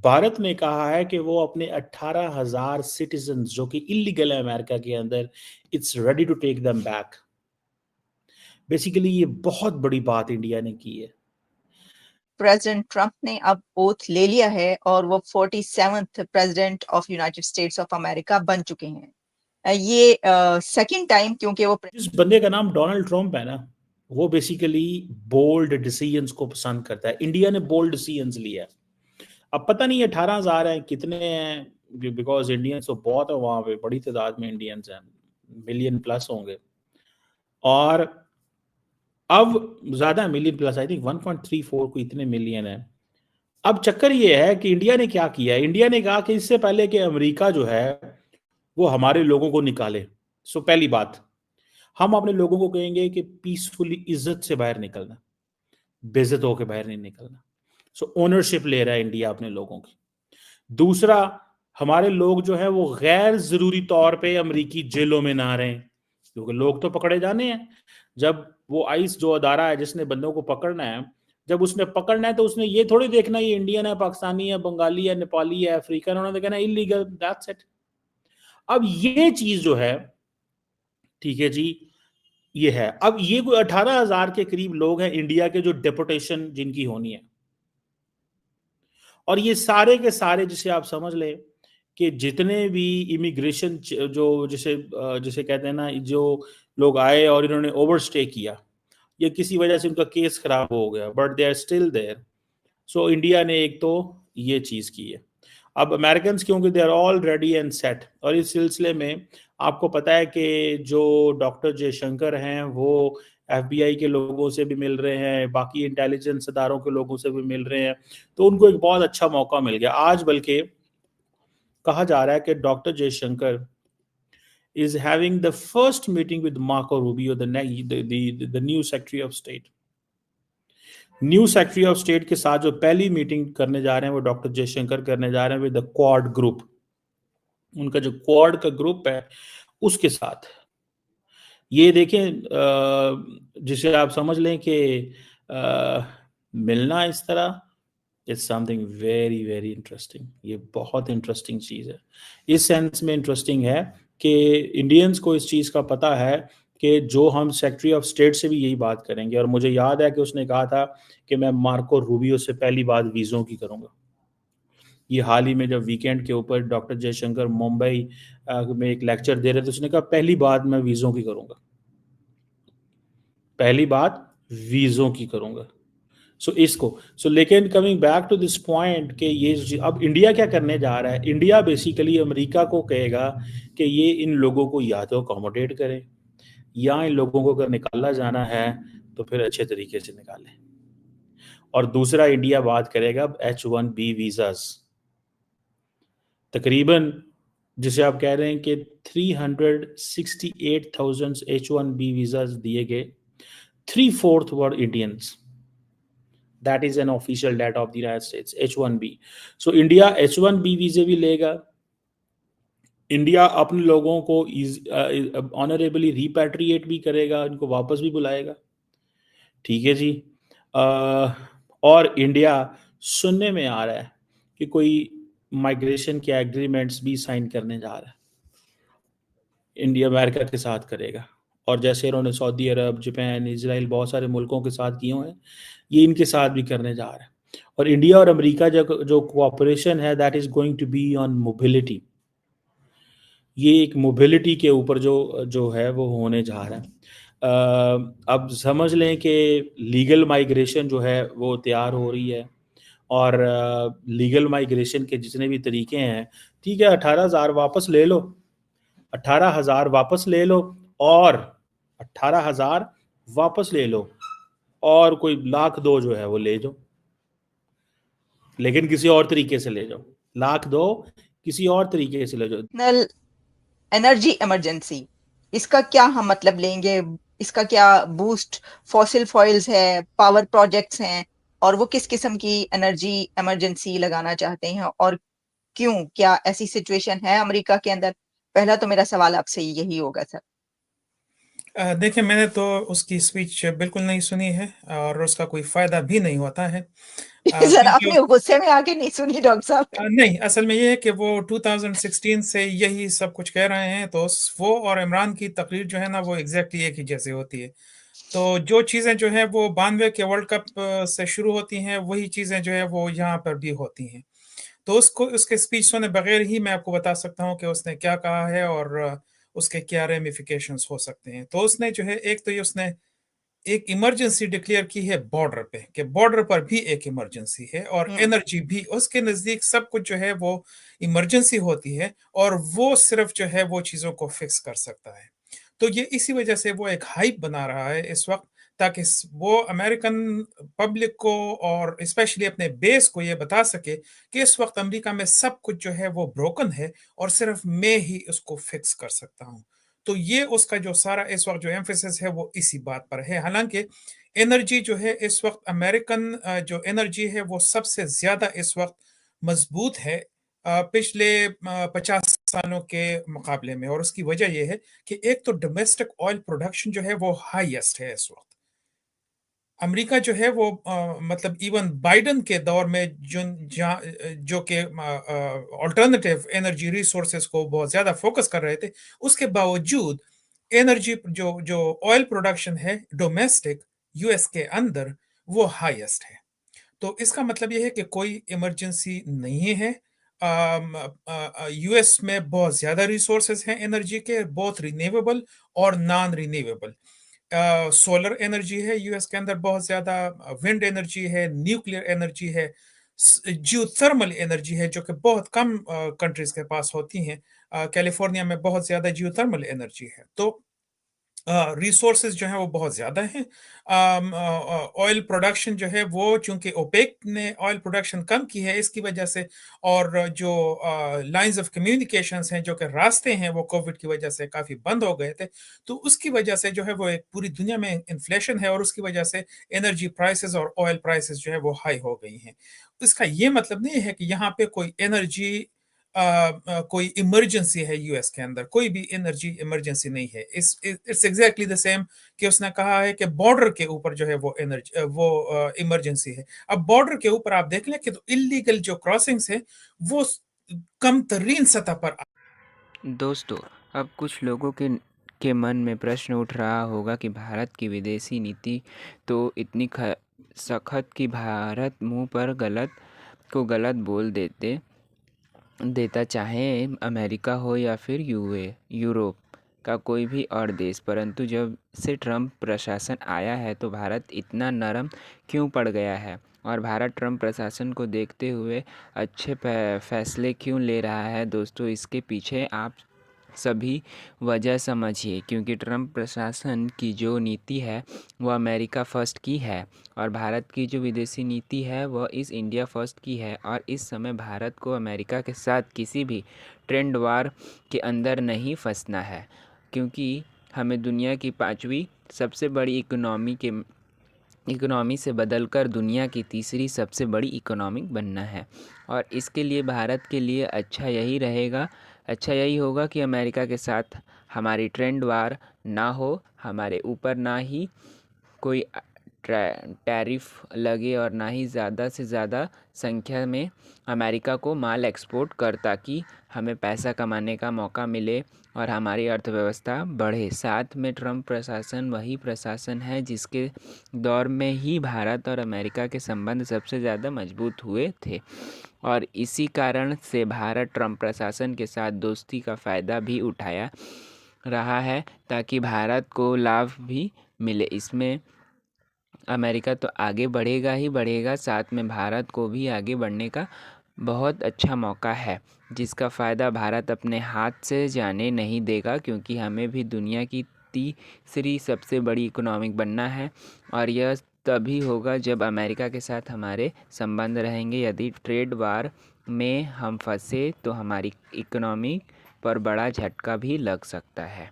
भारत ने कहा है कि वो अपने 18,000 सिटीजन जो कि इलीगल है अमेरिका के अंदर, it's ready to take them back. Basically ये बहुत बड़ी बात इंडिया ने की है। प्रेसिडेंट ट्रंप ने अब ओथ ले लिया है और वो 47th president of United states of America बन चुके हैं। ये सेकंड टाइम, क्योंकि वो जिस बंदे का नाम डोनाल्ड ट्रंप है ना, वो बेसिकली बोल्ड डिसीजंस को पसंद करता है। इंडिया ने बोल्ड डिसीजंस लिया। अब पता नहीं 18,000 हैं कितने हैं, बिकॉज इंडियंस तो बहुत है वहां पे, बड़ी तादाद में इंडियंस हैं, मिलियन प्लस होंगे। और अब ज्यादा मिलियन प्लस, आई थिंक 1.34 को इतने मिलियन है। अब चक्कर ये है कि इंडिया ने क्या किया। इंडिया ने कहा कि इससे पहले कि अमेरिका जो है वो हमारे लोगों को निकाले, सो पहली बात हम अपने लोगों को कहेंगे कि पीसफुली इज्जत से बाहर निकलना, बेइज्जत होकर बाहर नहीं निकलना। सो ओनरशिप ले रहा है इंडिया अपने लोगों की। दूसरा, हमारे लोग जो है वो गैर जरूरी तौर पे अमेरिकी जेलों में ना रहें, क्योंकि लोग तो पकड़े जाने हैं। जब वो आइस जो अदारा है जिसने बंदों को पकड़ना है, जब उसने पकड़ना है तो उसने ये थोड़ी देखना ये इंडियन है, पाकिस्तानी है, बंगाली है, नेपाली है, अफ्रीकन, उन्होंने कहना इलीगल, दैट्स इट। अब ये चीज जो है, ठीक है जी, ये है। अब ये कोई 18,000 के करीब लोग हैं इंडिया के जो डेपुटेशन जिनकी होनी है, और ये सारे के सारे जिसे आप समझ लें कि जितने भी इमिग्रेशन जो जिसे जिसे कहते हैं ना, जो लोग आए और इन्होंने ओवरस्टे किया, ये किसी वजह से उनका केस खराब हो गया, but they are still there. So India ने एक तो ये चीज की है। अब अमेरिकन क्योंकि they are all ready and set, और इस सिलसिले में आपको पता है कि जो डॉक्टर जयशंकर हैं वो एफबीआई के लोगों से भी मिल रहे हैं, बाकी इंटेलिजेंस इदारों के लोगों से भी मिल रहे हैं। तो उनको एक बहुत अच्छा मौका मिल गया आज। बल्कि कहा जा रहा है कि doctor Jaishankar is having the first meeting with Marco Rubio, the new Secretary of State. New secretary of state के साथ जो पहली मीटिंग करने जा रहे हैं वो डॉक्टर जयशंकर करने जा रहे हैं विद द क्वाड ग्रुप। उनका जो क्वाड का ग्रुप है उसके साथ ये देखें, जिसे आप समझ लें कि मिलना इस तरह it's something very very interesting. ये बहुत इंटरेस्टिंग चीज़ है। इस सेंस में इंटरेस्टिंग है कि इंडियंस को इस चीज़ का पता है कि जो हम सेक्रेटरी ऑफ स्टेट से भी यही बात करेंगे। और मुझे याद है कि उसने कहा था कि मैं मार्को रूबियो से पहली बात वीज़ों की करूँगा। ये हाल ही में जब वीकेंड के ऊपर डॉक्टर जयशंकर मुंबई में एक लेक्चर दे रहे थे, उसने कहा पहली बात मैं वीज़ों की करूँगा, पहली बात वीज़ों की करूँगा। लेकिन coming back to this point कि ये अब इंडिया क्या करने जा रहा है। इंडिया बेसिकली अमेरिका को कहेगा कि ये इन लोगों को या तो अकोमोडेट करें, या इन लोगों को अगर निकाला जाना है तो फिर अच्छे तरीके से निकालें। और दूसरा, इंडिया बात करेगा H1B वीज़ास। तकरीबन जिसे आप कह रहे हैं कि 368,000 H1B वीज़ास दिए गए, 3/4 वर Indians. That is an official data of the United States, H1B. So India H1B वीजे भी लेगा। इंडिया अपने लोगों को ऑनरेबली रिपैट्रिएट भी करेगा, इनको वापस भी बुलाएगा। ठीक है जी। और इंडिया सुनने में आ रहा है कि कोई माइग्रेशन के एग्रीमेंट्स भी साइन करने जा रहा है, इंडिया अमेरिका के साथ करेगा। और जैसे इन्होंने सऊदी अरब, जापान, इजराइल, बहुत सारे मुल्कों के साथ किए हुए हैं, ये इनके साथ भी करने जा रहा है। और इंडिया और अमेरिका जो कोऑपरेशन है that is going to be on mobility. ये एक मोबिलिटी के ऊपर जो है वो होने जा रहा है। अब समझ लें कि लीगल माइग्रेशन जो है वो तैयार हो रही है, और लीगल माइग्रेशन के जितने भी तरीके हैं, ठीक है, 18,000 वापस ले लो, 18,000 वापस ले लो, और 18,000 वापस ले लो, और कोई 1,02,000 जो है वो ले जाओ, लेकिन किसी और तरीके से ले जाओ। 1,02,000 किसी और तरीके से ले जाओ। एनर्जी इमरजेंसी, इसका क्या हम मतलब लेंगे? इसका क्या बूस्ट फॉसिल फॉइल्स है, पावर प्रोजेक्ट्स हैं, और वो किस किस्म की एनर्जी इमरजेंसी लगाना चाहते हैं और क्यों? क्या ऐसी सिचुएशन है अमेरिका के अंदर? पहला तो मेरा सवाल आपसे यही होगा सर। देखिए, मैंने तो उसकी स्पीच बिल्कुल नहीं सुनी है और उसका कोई फ़ायदा भी नहीं होता है। सर क्योंकि आपने गुस्से में आके नहीं सुनी डॉक्टर साहब। नहीं, असल में ये है कि वो 2016 से यही सब कुछ कह रहे हैं, तो वो और इमरान की तकरीर जो है ना वो एग्जैक्टली एक ही जैसी होती है। तो जो चीज़ें जो है वो 92 के वर्ल्ड कप से शुरू होती हैं, वही चीज़ें जो है वो यहाँ पर भी होती हैं। तो उसको उसके स्पीच सुने बगैर ही मैं आपको बता सकता हूँ कि उसने क्या कहा है और उसके क्या रेमिफिकेशंस हो सकते हैं। तो उसने जो है, एक तो ये उसने एक इमरजेंसी डिक्लेयर की है बॉर्डर पे, कि बॉर्डर पर भी एक इमरजेंसी है और हम्म। एनर्जी भी, उसके नजदीक सब कुछ जो है वो इमरजेंसी होती है, और वो सिर्फ जो है वो चीजों को फिक्स कर सकता है। तो ये इसी वजह से वो एक हाइप बना रहा है इस वक्त, ताकि वो अमेरिकन पब्लिक को और स्पेशली अपने बेस को ये बता सके कि इस वक्त अमेरिका में सब कुछ जो है वो ब्रोकन है और सिर्फ मैं ही उसको फिक्स कर सकता हूँ। तो ये उसका जो सारा इस वक्त जो एम्फेसिस है वो इसी बात पर है। हालांकि एनर्जी जो है इस वक्त अमेरिकन जो एनर्जी है वो सबसे ज्यादा इस वक्त मजबूत है पिछले 50 सालों के मुकाबले में, और उसकी वजह यह है कि एक तो डोमेस्टिक ऑयल प्रोडक्शन जो है वो हाईएस्ट है इस वक्त। अमेरिका जो है वो मतलब इवन बाइडन के दौर में जो कि ऑल्टरनेटिव एनर्जी रिसोर्सेज को बहुत ज्यादा फोकस कर रहे थे, उसके बावजूद एनर्जी जो जो ऑयल प्रोडक्शन है डोमेस्टिक यूएस के अंदर, वो हाईएस्ट है। तो इसका मतलब यह है कि कोई इमरजेंसी नहीं है। यूएस में बहुत ज्यादा रिसोर्सेज हैं एनर्जी के, बहुत रिन्यूएबल और नॉन रिन्यूएबल। सोलर एनर्जी है यूएस के अंदर बहुत ज्यादा, विंड एनर्जी है, न्यूक्लियर एनर्जी है, जियोथर्मल एनर्जी है जो कि बहुत कम कंट्रीज के पास होती हैं। कैलिफोर्निया में बहुत ज्यादा जियोथर्मल एनर्जी है। तो रिसोर्सेज जो है वो बहुत ज़्यादा हैं। ऑयल प्रोडक्शन जो है वो, चूंकि ओपेक ने ऑयल प्रोडक्शन कम की है इसकी वजह से, और जो लाइंस ऑफ कम्युनिकेशंस हैं, जो कि रास्ते हैं, वो कोविड की वजह से काफ़ी बंद हो गए थे। तो उसकी वजह से जो है वो एक पूरी दुनिया में इन्फ्लेशन है, और उसकी वजह से एनर्जी प्राइसेस और ऑयल प्राइसेस जो है वो हाई हो गई हैं। इसका ये मतलब नहीं है कि यहाँ पे कोई एनर्जी कोई इमरजेंसी है यूएस के अंदर, कोई भी एनर्जी इमरजेंसी नहीं है। इट्स एग्जैक्टली द सेम कि उसने कहा है कि बॉर्डर के ऊपर जो है वो एनर्जी वो इमरजेंसी है। अब बॉर्डर के ऊपर आप देख लें कि तो इलीगल जो क्रॉसिंग्स है वो कम तरीन सतह पर। दोस्तों, अब कुछ लोगों के मन में प्रश्न उठ रहा होगा कि भारत की विदेशी नीति तो इतनी सख्त कि भारत मुंह पर गलत बोल देता, चाहे अमेरिका हो या फिर यूरोप का कोई भी और देश। परंतु जब से ट्रंप प्रशासन आया है तो भारत इतना नरम क्यों पड़ गया है, और भारत ट्रंप प्रशासन को देखते हुए अच्छे फैसले क्यों ले रहा है। दोस्तों, इसके पीछे आप सभी वजह समझिए, क्योंकि ट्रंप प्रशासन की जो नीति है वह अमेरिका फर्स्ट की है, और भारत की जो विदेशी नीति है वह इस इंडिया फर्स्ट की है। और इस समय भारत को अमेरिका के साथ किसी भी ट्रेंड वार के अंदर नहीं फंसना है, क्योंकि हमें दुनिया की 5वीं सबसे बड़ी इकोनॉमी से बदलकर दुनिया की तीसरी सबसे बड़ी इकोनॉमी बनना है। और इसके लिए भारत के लिए अच्छा यही होगा कि अमेरिका के साथ हमारी ट्रेंड वार ना हो, हमारे ऊपर ना ही कोई टैरिफ लगे और ना ही ज़्यादा से ज़्यादा संख्या में अमेरिका को माल एक्सपोर्ट कर, ताकि हमें पैसा कमाने का मौका मिले और हमारी अर्थव्यवस्था बढ़े। साथ में ट्रंप प्रशासन वही प्रशासन है जिसके दौर में ही भारत और अमेरिका के संबंध सबसे ज़्यादा मजबूत हुए थे, और इसी कारण से भारत ट्रंप प्रशासन के साथ दोस्ती का फ़ायदा भी उठाया रहा है, ताकि भारत को लाभ भी मिले। इसमें अमेरिका तो आगे बढ़ेगा ही बढ़ेगा, साथ में भारत को भी आगे बढ़ने का बहुत अच्छा मौका है, जिसका फ़ायदा भारत अपने हाथ से जाने नहीं देगा, क्योंकि हमें भी दुनिया की तीसरी सबसे बड़ी इकोनॉमिक बनना है। और यह तभी होगा जब अमेरिका के साथ हमारे संबंध रहेंगे। यदि ट्रेड वार में हम फंसे तो हमारी इकोनॉमी पर बड़ा झटका भी लग सकता है।